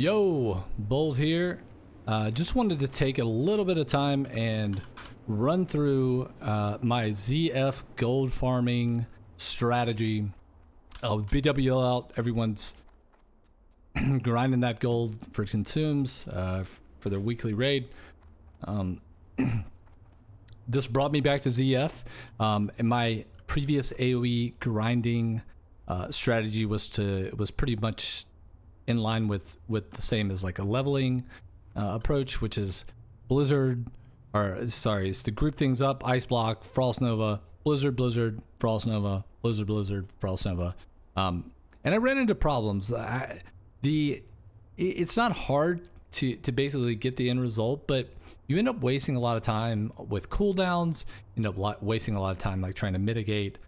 Yo, Bold here. Just wanted to take a little bit of time and run through my ZF gold farming strategy. With BWL out, everyone's grinding that gold for consumes for their weekly raid. This brought me back to ZF. And my previous AoE grinding strategy was pretty much in line with the same as like a leveling approach, which is Blizzard, it's to group things up: Ice Block, Frost Nova, Blizzard, Blizzard, Frost Nova, Blizzard, Blizzard, Frost Nova. And I ran into problems. It's not hard to basically get the end result, but you end up wasting a lot of time with cooldowns. You end up wasting a lot of time like trying to mitigate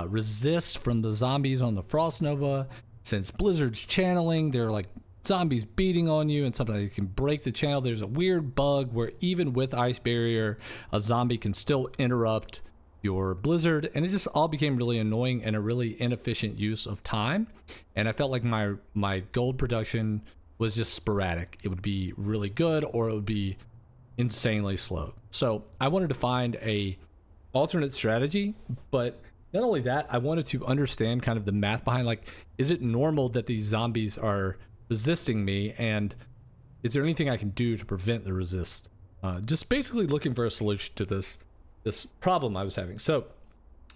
resist from the zombies on the Frost Nova. Since Blizzard's channeling, there are like zombies beating on you, and sometimes you can break the channel. There's a weird bug where even with Ice Barrier, a zombie can still interrupt your Blizzard, and it just all became really annoying and a really inefficient use of time. And I felt like my gold production was just sporadic. It would be really good or it would be insanely slow. So I wanted to find a alternate strategy, but not only that, I wanted to understand kind of the math behind, like, is it normal that these zombies are resisting me, and is there anything I can do to prevent the resist? Just basically looking for a solution to this problem I was having. So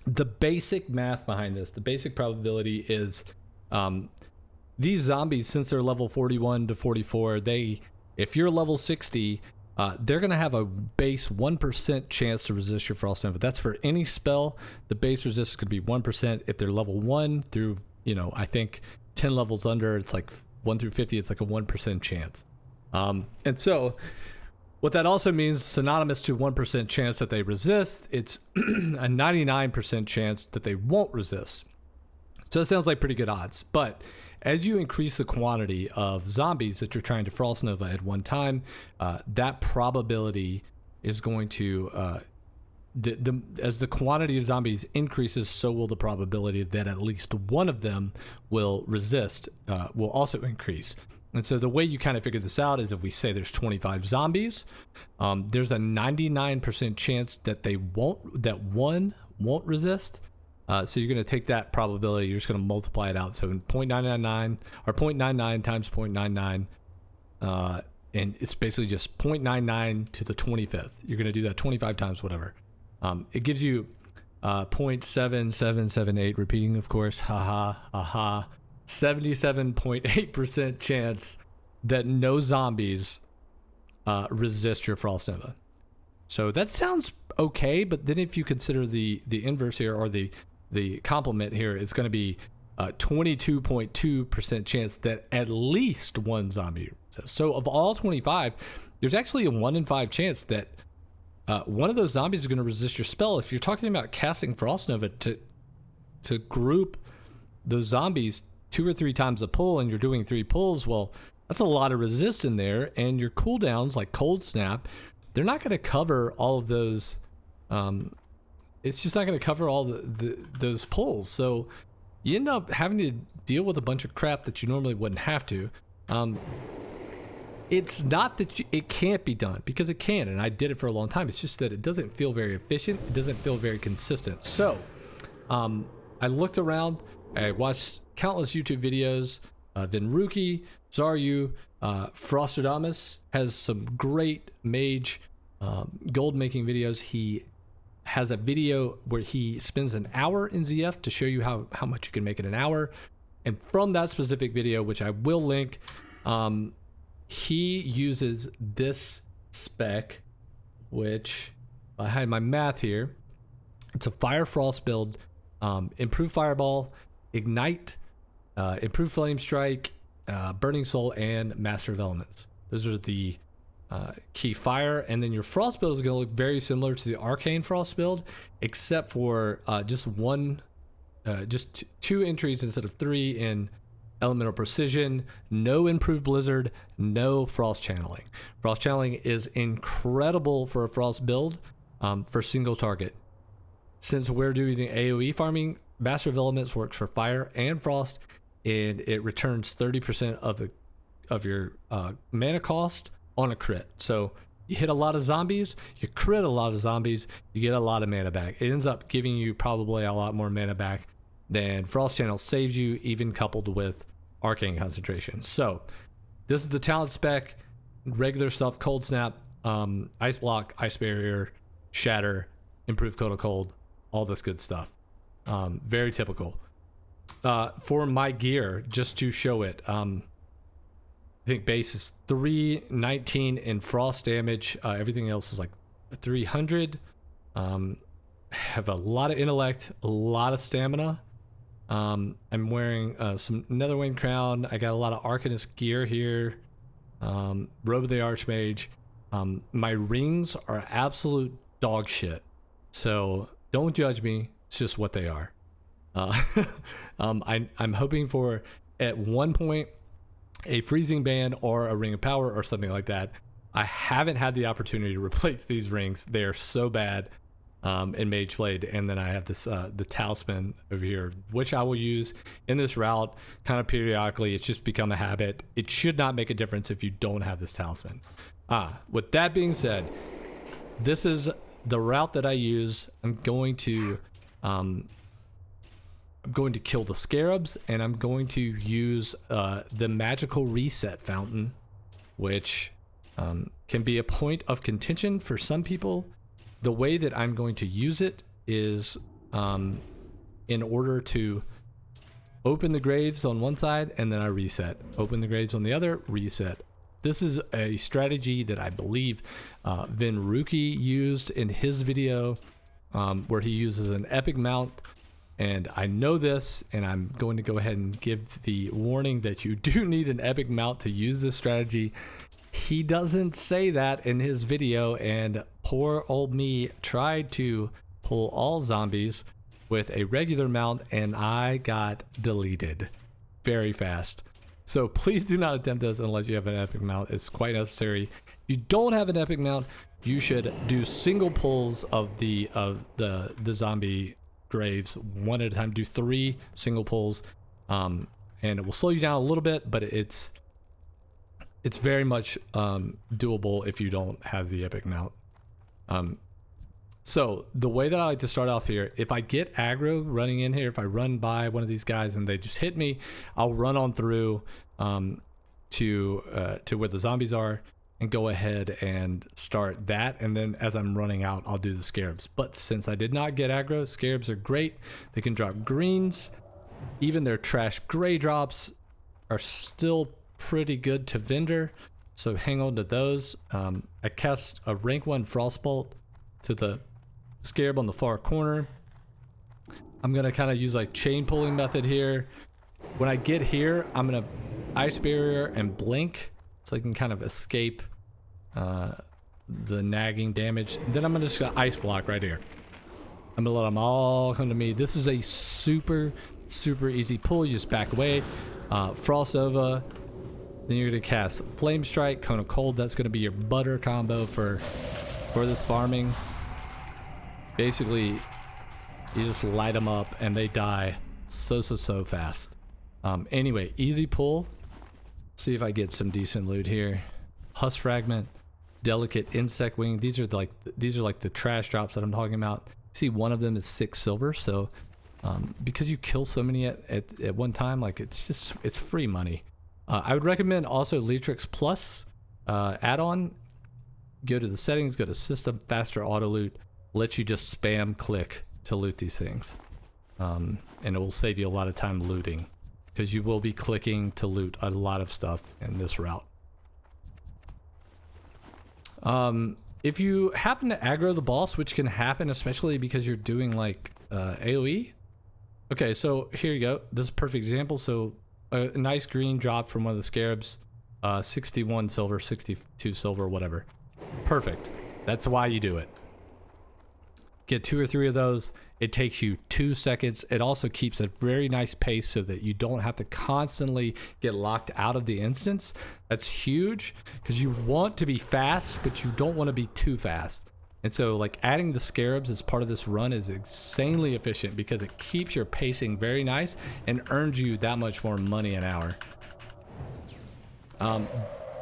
the basic math behind this, the basic probability is these zombies, since they're level 41 to 44, if you're level 60, they're going to have a base 1% chance to resist your Frost Nova. That's for any spell. The base resistance could be 1%. If they're level 1 through, I think 10 levels under, it's like 1 through 50, it's like a 1% chance. And so what that also means, synonymous to 1% chance that they resist, it's a 99% chance that they won't resist. So it sounds like pretty good odds. But as you increase the quantity of zombies that you're trying to Frost Nova at one time, that probability is going to, as the quantity of zombies increases, so will the probability that at least one of them will resist, will also increase. And so the way you kind of figure this out is if we say there's 25 zombies, there's a 99% chance that one won't resist. So you're going to take that probability, you're just going to multiply it out. So in 0.999 or 0.99 times 0.99, and it's basically just 0.99 to the 25th. You're going to do that 25 times, whatever. It gives you 0.7778, repeating, of course, 77.8% chance that no zombies resist your Frost Nova. So that sounds okay, but then if you consider the inverse here, or the complement here, it's going to be 22.2% chance that at least one zombie resists. So of all 25, there's actually a 1 in 5 chance that one of those zombies is going to resist your spell. If you're talking about casting Frost Nova to group those zombies 2 or 3 times a pull, and you're doing 3 pulls, well, that's a lot of resist in there, and your cooldowns, like Cold Snap, they're not going to cover all of those. It's just not going to cover all those pulls. So you end up having to deal with a bunch of crap that you normally wouldn't have to. It's not that it can't be done, because it can, and I did it for a long time. It's just that it doesn't feel very efficient. It doesn't feel very consistent. So I looked around. I watched countless YouTube videos. Vinruki, Zaryu, Frostradamus has some great mage gold making videos. He has a video where he spends an hour in ZF to show you how much you can make in an hour. And from that specific video, which I will link, he uses this spec, which I had my math here. It's a Fire Frost build, improved Fireball, Ignite, improved Flame Strike, Burning Soul, and Master of Elements. Those are the key fire. And then your Frost build is going to look very similar to the Arcane Frost build, except for just 2 entries instead of 3 in Elemental Precision, no improved Blizzard, no Frost Channeling. Frost Channeling is incredible for a Frost build for single target. Since we're doing AoE farming, Master of Elements works for Fire and Frost, and it returns 30% mana cost on a crit. So you hit a lot of zombies, you crit a lot of zombies, you get a lot of mana back. It ends up giving you probably a lot more mana back than Frost Channel saves you, even coupled with Arcane Concentration. So this is the talent spec. Regular stuff: Cold Snap, Ice Block, Ice Barrier, Shatter, Improved Code of Cold, all this good stuff. Very typical. For my gear, just to show it, I think base is 319 in frost damage. Everything else is like 300. Have a lot of intellect, a lot of stamina. I'm wearing some Netherwind Crown. I got a lot of Arcanist gear here. Robe of the Archmage. My rings are absolute dog shit, so don't judge me. It's just what they are. I'm hoping for at one point a freezing band or a ring of power or something like that. I haven't had the opportunity to replace these rings. They are so bad in Mage Blade. And then I have this the talisman over here, which I will use in this route kind of periodically. It's just become a habit. It should not make a difference if you don't have this talisman. With that being said, this is the route that I use. I'm going to kill the scarabs, and I'm going to use the magical reset fountain, which can be a point of contention for some people. The way that I'm going to use it is in order to open the graves on one side, and then I reset. Open the graves on the other, reset. This is a strategy that I believe Vinruki used in his video, where he uses an epic mount. And I know this, and I'm going to go ahead and give the warning that you do need an epic mount to use this strategy. He doesn't say that in his video, and poor old me tried to pull all zombies with a regular mount, and I got deleted very fast. So please do not attempt this unless you have an epic mount. It's quite necessary. If you don't have an epic mount, you should do single pulls of the zombie graves one at a time. Do 3 single pulls, and it will slow you down a little bit, but it's very much doable if you don't have the epic mount. So the way that I like to start off here, if I get aggro running in here, if I run by one of these guys and they just hit me, I'll run on through to where the zombies are and go ahead and start that. And then as I'm running out, I'll do the scarabs. But since I did not get aggro, scarabs are great. They can drop greens. Even their trash gray drops are still pretty good to vendor, so hang on to those. I cast a rank 1 frostbolt to the scarab on the far corner. I'm gonna kind of use like chain pulling method here. When I get here, I'm gonna ice barrier and blink so I can kind of escape the nagging damage. And then I'm just gonna ice block right here. I'm gonna let them all come to me. This is a super easy pull. You just back away, frost over. Then you're gonna cast Flame Strike, Cone of Cold. That's gonna be your butter combo for this farming. Basically, you just light them up and they die so fast. Anyway, easy pull. See if I get some decent loot here. Husk Fragment, Delicate Insect Wing. These are like the trash drops that I'm talking about. See, one of them is 6 silver. So because you kill so many at one time, like it's free money. I would recommend also Leatrix Plus add-on. Go to the settings, go to System, Faster Auto Loot. Let you just spam click to loot these things, and it will save you a lot of time looting, because you will be clicking to loot a lot of stuff in this route. If you happen to aggro the boss, which can happen, especially because you're doing like AoE. Okay, so here you go. This is a perfect example. So a nice green drop from one of the scarabs, 61 silver, 62 silver, whatever. Perfect. That's why you do it. Get 2 or 3 of those. It takes you 2 seconds. It also keeps a very nice pace so that you don't have to constantly get locked out of the instance. That's huge, because you want to be fast, but you don't want to be too fast. And so like adding the scarabs as part of this run is insanely efficient, because it keeps your pacing very nice and earns you that much more money an hour.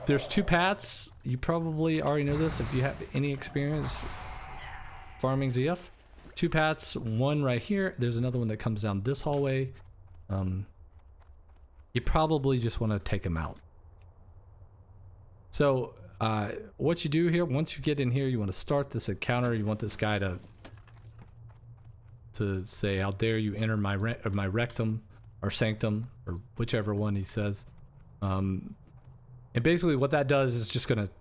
There's two paths. You probably already know this if you have any experience farming ZF. Two paths, one right here. There's another one that comes down this hallway. You probably just want to take them out. So what you do here, once you get in here, you want to start this encounter. You want this guy to say, "How dare you enter my rectum or sanctum," or whichever one he says. And basically what that does is just going to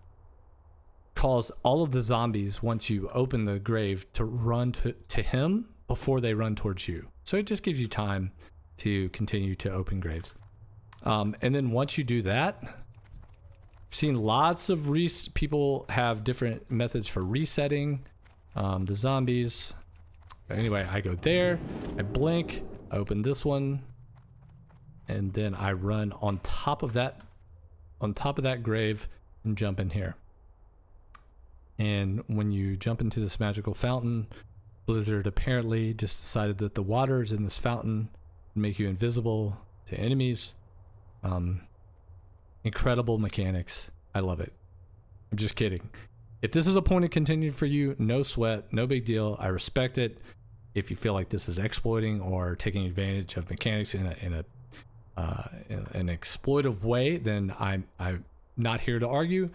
cause all of the zombies, once you open the grave, to run to him before they run towards you. So it just gives you time to continue to open graves. And then once you do that, I've seen lots of people have different methods for resetting the zombies. Anyway, I go there, I blink, I open this one, and then I run on top of that grave and jump in here. And when you jump into this magical fountain, Blizzard apparently just decided that the waters in this fountain would make you invisible to enemies. Incredible mechanics. I love it. I'm just kidding. If this is a point of contention for you, no sweat, no big deal. I respect it. If you feel like this is exploiting or taking advantage of mechanics in an exploitive way, then I'm not here to argue.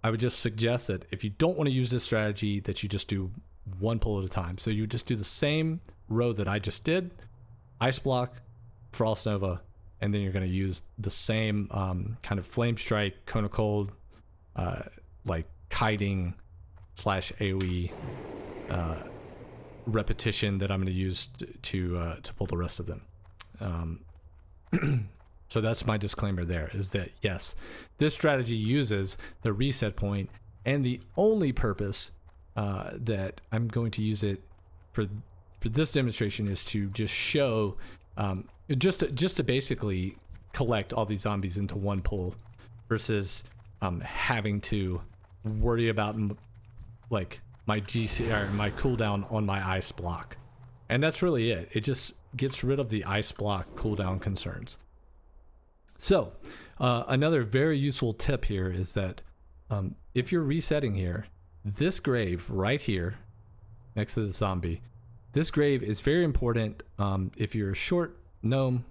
I would just suggest that if you don't want to use this strategy, that you just do one pull at a time. So you just do the same row that I just did, Ice Block, Frost Nova, and then you're going to use the same kind of Flame Strike, Cone of Cold, like kiting / AoE repetition that I'm going to use to pull the rest of them. So that's my disclaimer there, is that yes, this strategy uses the reset point, and the only purpose that I'm going to use it for this demonstration is to just show, just to basically collect all these zombies into one pull, versus having to worry about like my GC or my cooldown on my ice block. And that's really it. It just gets rid of the ice block cooldown concerns. So another very useful tip here is that if you're resetting here, this grave right here next to the zombie, this grave is very important. If you're a short gnome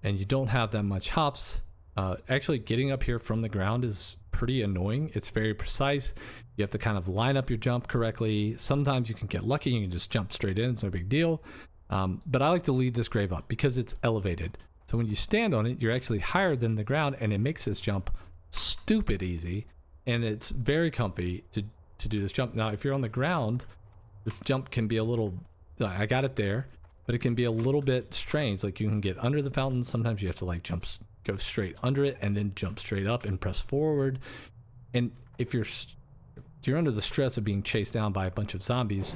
and you don't have that much hops, actually getting up here from the ground is pretty annoying. It's very precise. You have to kind of line up your jump correctly. Sometimes you can get lucky, you can just jump straight in, it's no big deal. But I like to lead this grave up because it's elevated. So when you stand on it, you're actually higher than the ground, and it makes this jump stupid easy, and it's very comfy to do this jump. Now, if you're on the ground, this jump can be a little, I got it there, but it can be a little bit strange. Like you can get under the fountain. Sometimes you have to like go straight under it and then jump straight up and press forward. And if you're under the stress of being chased down by a bunch of zombies,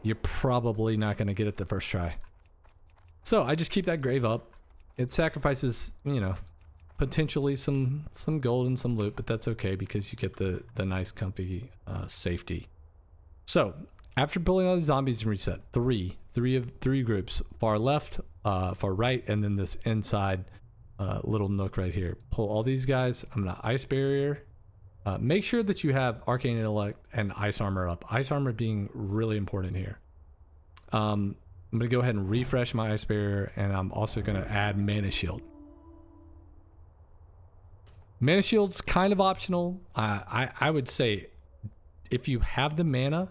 you're probably not going to get it the first try. So I just keep that grave up. It sacrifices, potentially some gold and some loot, but that's okay because you get the nice comfy safety. So after pulling all the zombies and reset, three groups, far left, far right, and then this inside little nook right here. Pull all these guys. I'm gonna ice barrier. Make sure that you have arcane intellect and ice armor up. Ice armor being really important here. I'm gonna go ahead and refresh my ice barrier, and I'm also gonna add mana shield. Mana shield's kind of optional. I would say if you have the mana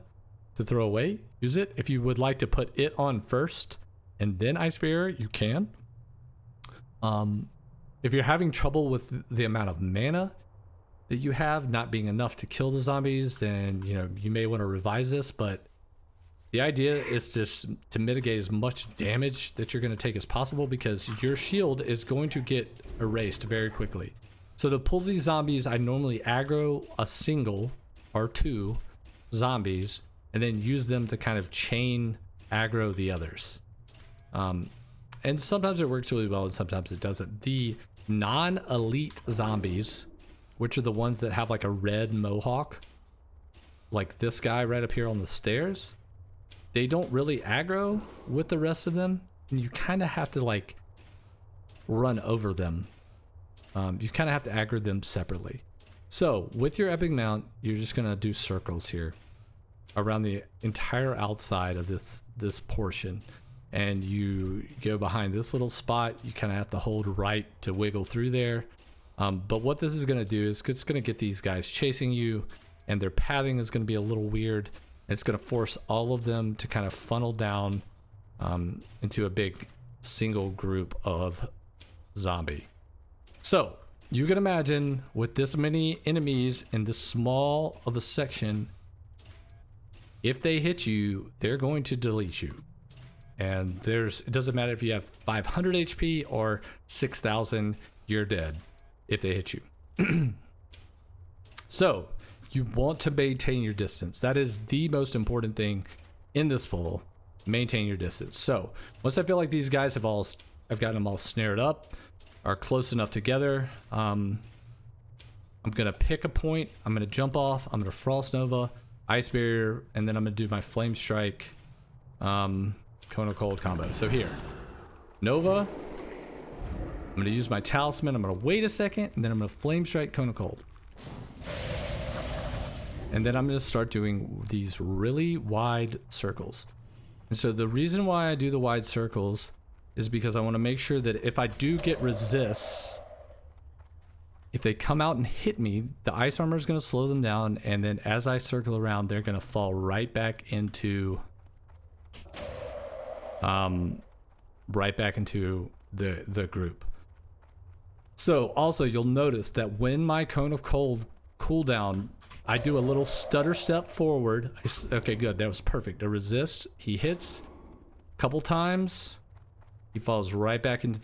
to throw away, use it. If you would like to put it on first and then ice barrier, you can. If you're having trouble with the amount of mana that you have not being enough to kill the zombies, then you may want to revise this, but the idea is just to mitigate as much damage that you're going to take as possible, because your shield is going to get erased very quickly. So to pull these zombies, I normally aggro a single or two zombies and then use them to kind of chain aggro the others. And sometimes it works really well and sometimes it doesn't. The non-elite zombies, which are the ones that have like a red mohawk, like this guy right up here on the stairs, they don't really aggro with the rest of them, and you kind of have to like run over them you kind of have to aggro them separately. So with your epic mount, you're just gonna do circles here around the entire outside of this portion, and you go behind this little spot. You kind of have to hold right to wiggle through there. But what this is gonna do is it's gonna get these guys chasing you, and their pathing is gonna be a little weird. It's gonna force all of them to kind of funnel down into a big single group of zombie. So you can imagine with this many enemies in this small of a section, if they hit you, they're going to delete you. And it doesn't matter if you have 500 HP or 6,000, you're dead if they hit you. So you want to maintain your distance. That is the most important thing in this pull. Maintain your distance. So once I feel like these guys I've gotten them all snared up, are close enough together, I'm gonna pick a point. I'm gonna jump off. I'm gonna Frost Nova, Ice Barrier, and then I'm gonna do my Flame Strike, Cone of Cold combo. So here, Nova. I'm gonna use my Talisman. I'm gonna wait a second, and then I'm gonna Flame Strike, Cone of Cold. And then I'm gonna start doing these really wide circles. And so the reason why I do the wide circles is because I want to make sure that if I do get resists, if they come out and hit me, the ice armor is going to slow them down, and then as I circle around, they're going to fall right back into the group. So also you'll notice that when my Cone of Cold cooldown, I do a little stutter step forward. Okay, good. That was perfect. A resist. He hits a couple times. He falls right back into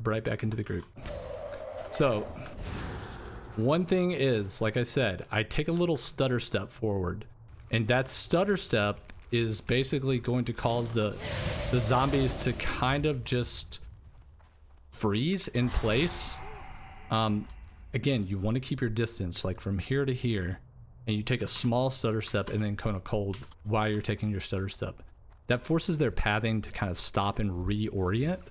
right back into the group. So one thing is, like I said, I take a little stutter step forward, and that stutter step is basically going to cause the zombies to kind of just freeze in place. Again, you want to keep your distance, like from here to here, and you take a small stutter step and then Cone of Cold while you're taking your stutter step. That forces their pathing to kind of stop and reorient.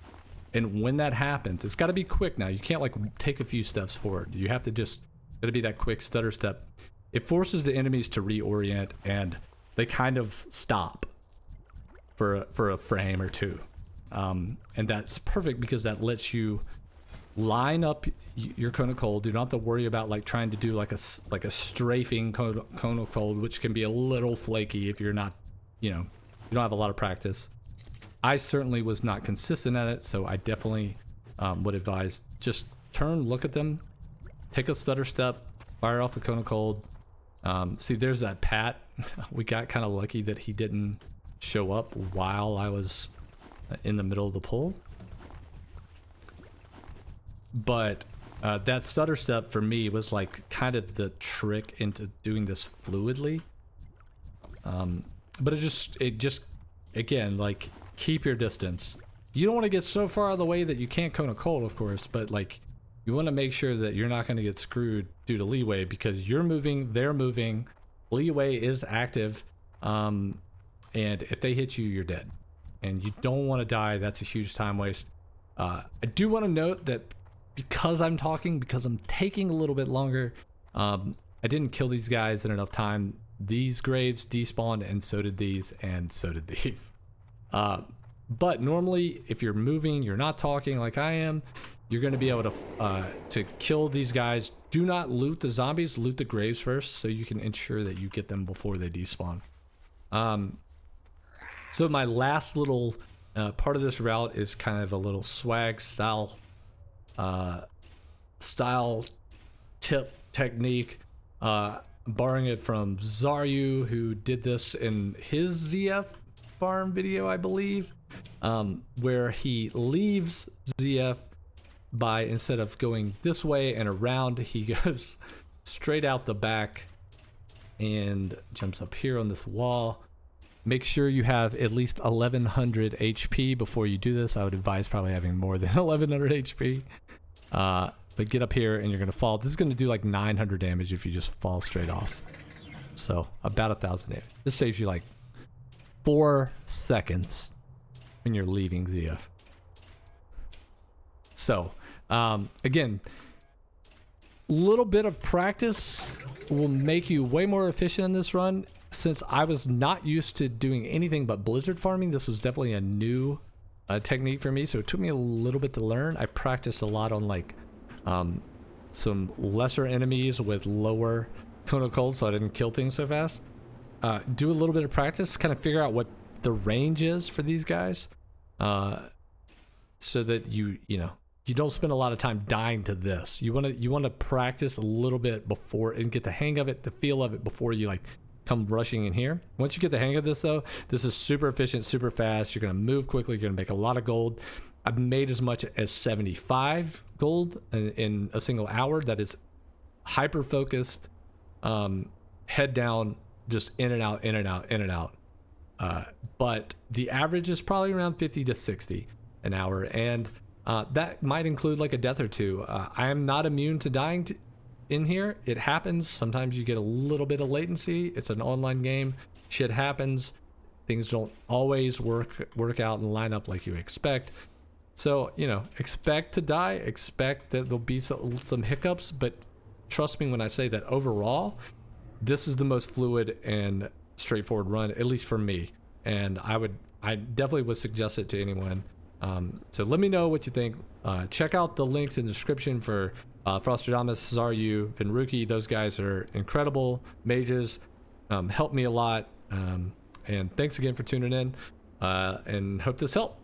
And when that happens, it's got to be quick now. You can't like take a few steps forward. You have to just, gotta be that quick stutter step. It forces the enemies to reorient, and they kind of stop for a frame or two. And that's perfect because that lets you line up your Cone of Cold. You don't have to worry about like trying to do like a strafing Cone of Cold, which can be a little flaky if you're not, you don't have a lot of practice. I certainly was not consistent at it, so I definitely would advise just turn, look at them, take a stutter step, fire off a Cone of Cold. See, there's that Pat. We got kind of lucky that he didn't show up while I was in the middle of the pull. But that stutter step for me was like kind of the trick into doing this fluidly. But it just again, like, keep your distance. You don't want to get so far out of the way that you can't Cone of Cold, of course, but like you want to make sure that you're not going to get screwed due to leeway, because you're moving, they're moving, leeway is active, and if they hit you, you're dead, and you don't want to die. That's a huge time waste. I do want to note that because I'm taking a little bit longer, I didn't kill these guys in enough time. These graves despawned, and so did these, and so did these. But normally, if you're moving, you're not talking like I am, you're going to be able to kill these guys. Do not loot the zombies, loot the graves first, so you can ensure that you get them before they despawn. So my last little part of this route is kind of a little swag style tip technique, borrowing it from Zaryu, who did this in his ZF farm video, I believe, where he leaves ZF by, instead of going this way and around, he goes straight out the back and jumps up here on this wall. Make sure you have at least 1100 HP before you do this. I would advise probably having more than 1100 HP. But get up here and you're gonna fall. This is gonna do like 900 damage if you just fall straight off. So about 1,000 damage. This saves you like 4 seconds when you're leaving ZF. So again, Little bit of practice will make you way more efficient in this run. Since I was not used to doing anything but blizzard farming, this was definitely a new technique for me, so it took me a little bit to learn. I practiced a lot on like some lesser enemies with lower cone of cold, so I didn't kill things so fast. Do a little bit of practice, kind of figure out what the range is for these guys, so that you don't spend a lot of time dying to this. You want to practice a little bit before and get the hang of it, the feel of it before you like come rushing in here. Once you get the hang of this though, this is super efficient, super fast. You're gonna move quickly. You're gonna make a lot of gold. I've made as much as 75 gold in a single hour. That is hyper focused, head down, just in and out, in and out, in and out. But the average is probably around 50 to 60 an hour, and that might include like a death or two. I am not immune to dying in here. It happens. Sometimes you get a little bit of latency. It's an online game. Shit happens. Things don't always work out and line up like you expect. So, expect to die. Expect that there'll be some hiccups, but trust me when I say that overall, this is the most fluid and straightforward run, at least for me. And I definitely would suggest it to anyone. So let me know what you think. Check out the links in the description for Frostradamus, Zaryu, Vinruki. Those guys are incredible mages. Help me a lot. And thanks again for tuning in, and hope this helped.